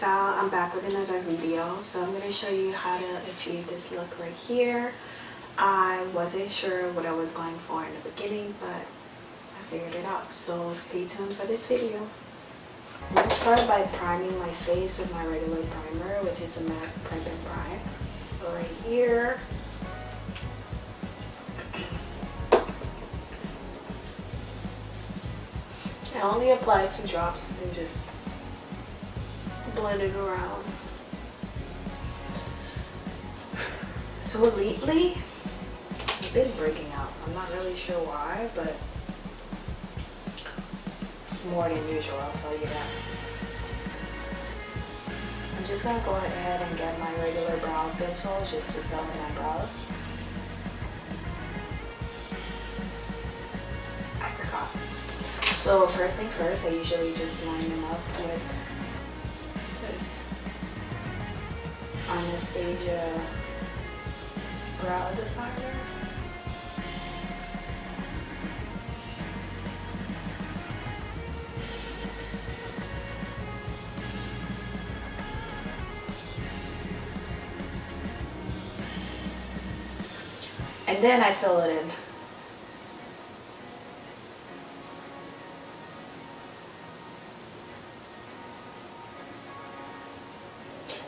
child, I'm back with another video. So I'm going to show you how to achieve this look right here. I wasn't sure what I was going for in the beginning, but I figured it out. So stay tuned for this video. I'm going to start by priming my face with my regular primer, which is a MAC Prep and Prime. Right here. I only apply 2 drops and just blend it around. So lately, I've been breaking out. I'm not really sure why, but it's more than usual, I'll tell you that. I'm just gonna go ahead and get my regular brow pencil just to fill in my brows. I forgot. So first thing first, I usually just line them up with this Anastasia brow definer. And then I fill it in.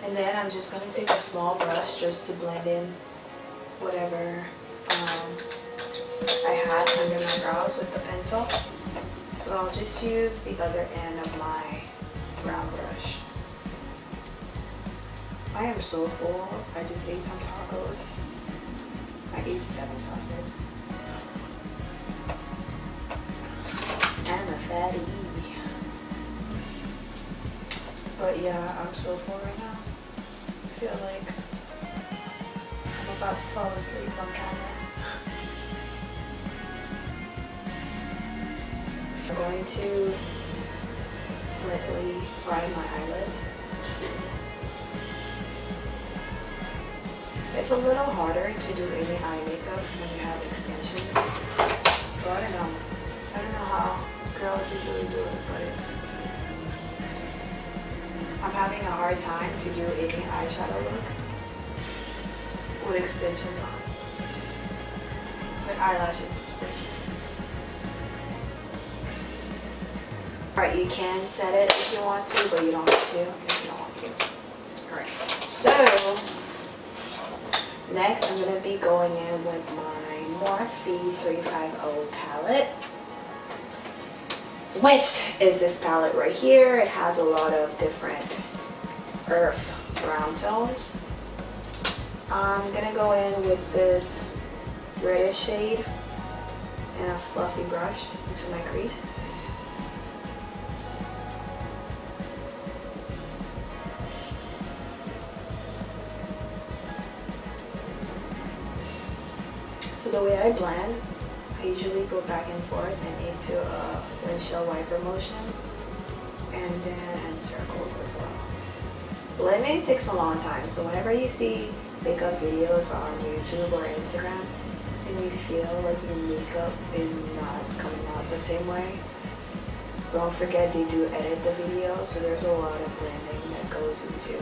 And then I'm just going to take a small brush just to blend in whatever I had under my brows with the pencil. So I'll just use the other end of my brow brush. I am so full. I just ate some tacos. I ate 7 tacos. I'm a fatty. But yeah, I'm so full right now. I feel like I'm about to fall asleep on camera. I'm going to slightly prime my eyelid. It's a little harder to do any eye makeup when you have extensions. So I don't know how girls usually do it, but I'm having a hard time to do any eyeshadow look with extensions on. With eyelashes extensions. Alright, you can set it if you want to, but you don't have to if you don't want to. Alright, so next I'm going to be going in with my Morphe 350 palette, which is this palette right here. It has a lot of different earth brown tones. I'm going to go in with this reddish shade and a fluffy brush into my crease. So the way I blend, I usually go back and forth and into a windshield wiper motion, and then in circles as well. Blending takes a long time, so whenever you see makeup videos on YouTube or Instagram and you feel like your makeup is not coming out the same way, don't forget they do edit the video, so there's a lot of blending that goes into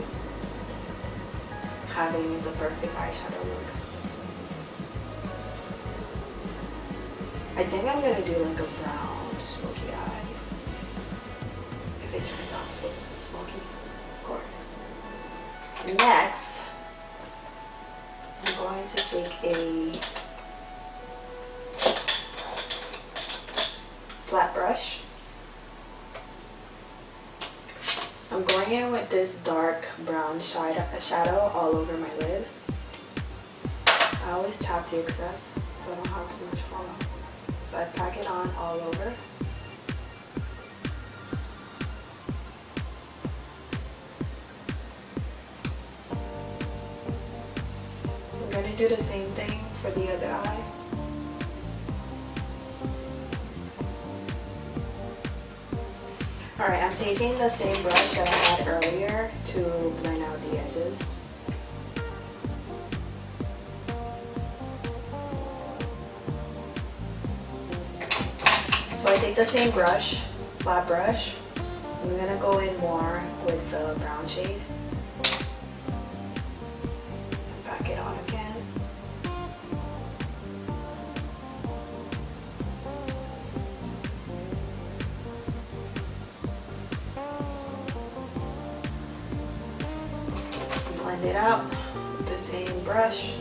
having the perfect eyeshadow look. I think I'm going to do like a brown smoky eye, if it turns out so smoky, of course. Next, I'm going to take a flat brush. I'm going in with this dark brown shadow all over my lid. I always tap the excess so I don't have too much fallout. So I pack it on all over. I'm going to do the same thing for the other eye. Alright, I'm taking the same brush that I had earlier to blend out the edges. So I take the same brush, flat brush, I'm gonna go in more with the brown shade and back it on again. Blend it out with the same brush.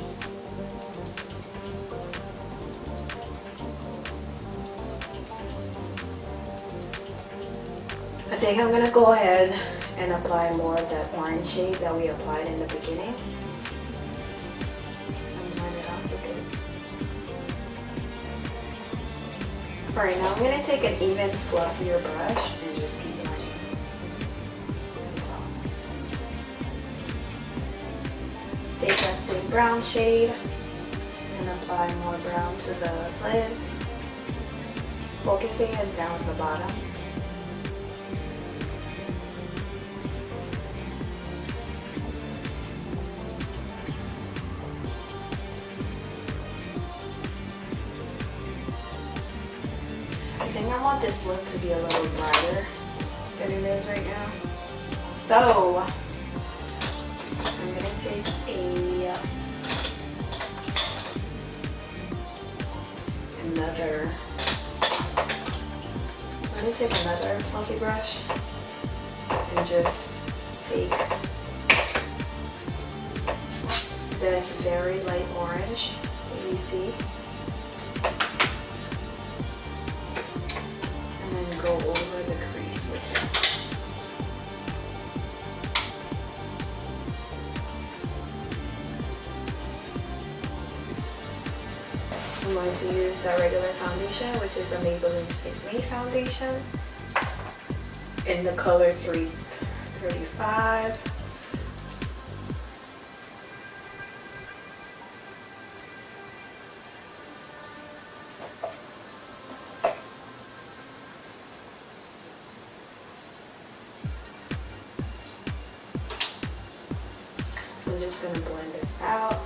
I think I'm gonna go ahead and apply more of that orange shade that we applied in the beginning. And blend it out a bit. Alright, now I'm gonna take an even fluffier brush and just keep blending. Take that same brown shade and apply more brown to the lid, focusing it down the bottom. I think I want this look to be a little brighter than it is right now. So I'm gonna take another fluffy brush and just take this very light orange that you see and then go over the crease with it. I'm going to use a regular foundation, which is the Maybelline Fitme foundation in the color 335. I'm just going to blend this out.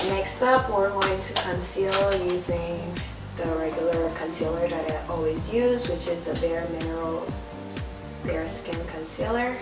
Next up, we're going to conceal using the regular concealer that I always use, which is the Minerals Bareskin concealer.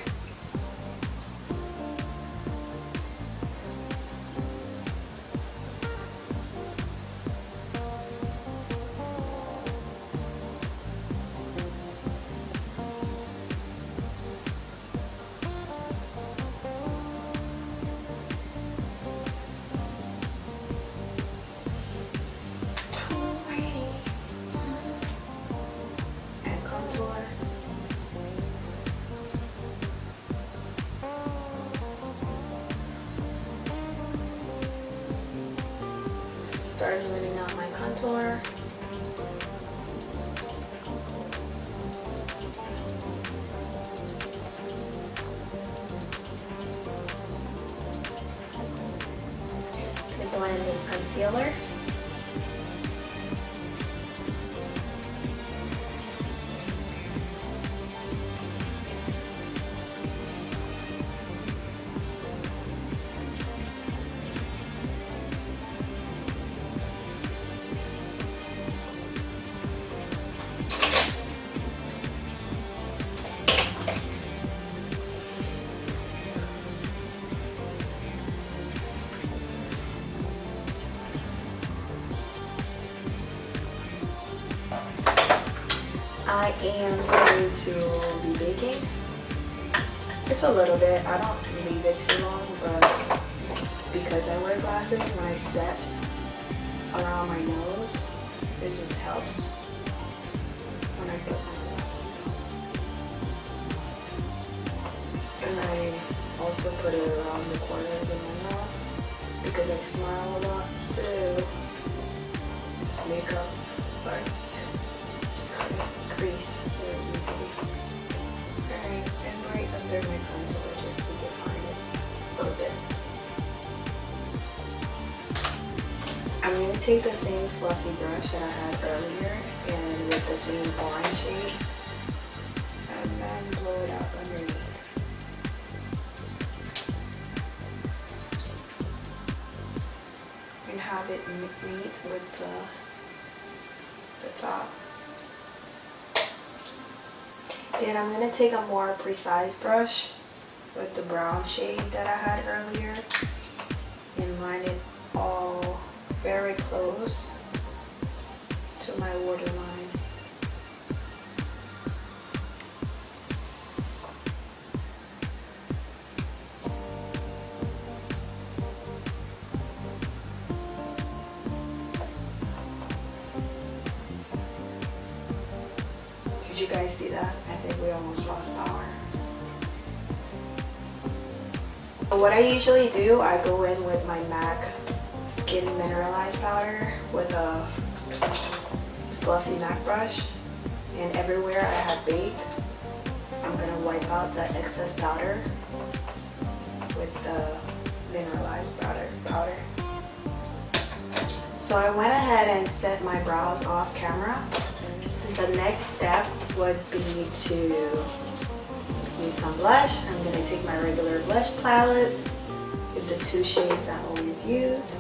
Start blending out my contour. And blend this concealer. I am going to be baking just a little bit. I don't leave it too long, but because I wear glasses, when I set around my nose, it just helps when I put my glasses on. And I also put it around the corners of my mouth because I smile a lot, so makeup starts crease very easily. Alright, and right under my contour just to define it just a little bit. I'm going to take the same fluffy brush that I had earlier and with the same orange shade and then blow it out underneath. it meet with the top. Then I'm going to take a more precise brush with the brown shade that I had earlier and line it all very close to my waterline. Did you guys see that? I think we almost lost power. What I usually do, I go in with my MAC Skin Mineralized powder with a fluffy MAC brush, and everywhere I have baked, I'm going to wipe out the excess powder with the mineralized powder. So I went ahead and set my brows off camera. The next step would be to use some blush. I'm going to take my regular blush palette with the two shades I always use.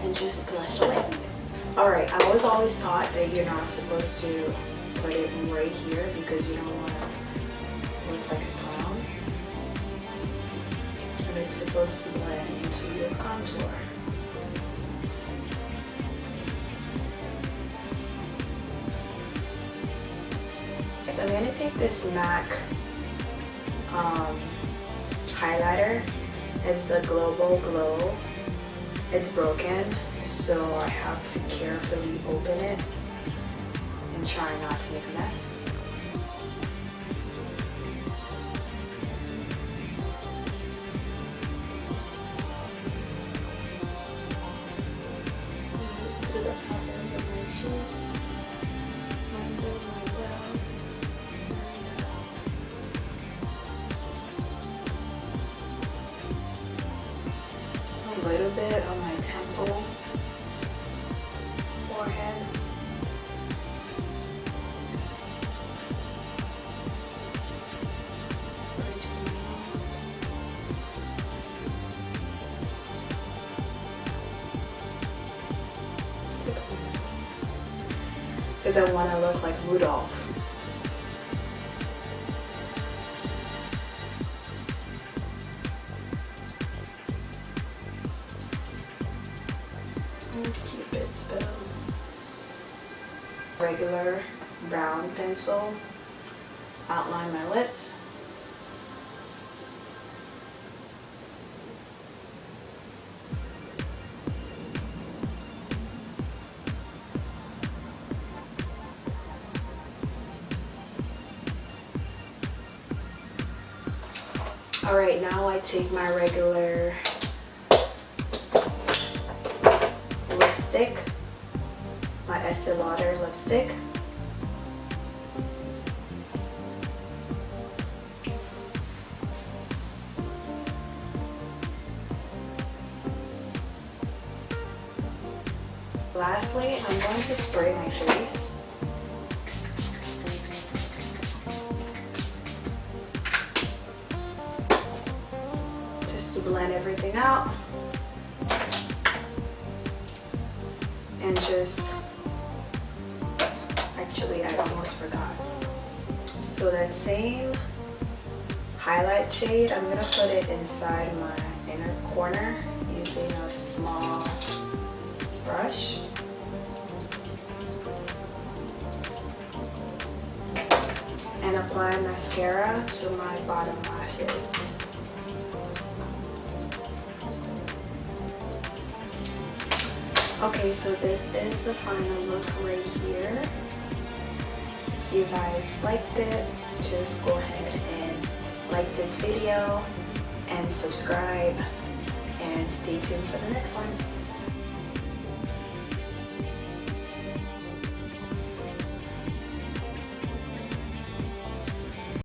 And just blush away. Alright, I was always taught that you're not supposed to put it right here because you don't want to look like a clown. But it's supposed to blend into your contour. So I'm going to take this MAC highlighter. It's the Global Glow. It's broken, so I have to carefully open it and try not to make a mess. A little bit on my temple, forehead. Because I want to look like Rudolph. Cupid's bow. Regular brown pencil, outline my lips. Alright, now I take my regular lipstick, my Estee Lauder lipstick. Lastly, I'm going to spray my face. Just to blend everything out. And just, actually I almost forgot. So that same highlight shade, I'm going to put it inside my inner corner using a small brush. And apply mascara to my bottom lashes. Okay, so this is the final look right here. If you guys liked it, just go ahead and like this video and subscribe and stay tuned for the next one.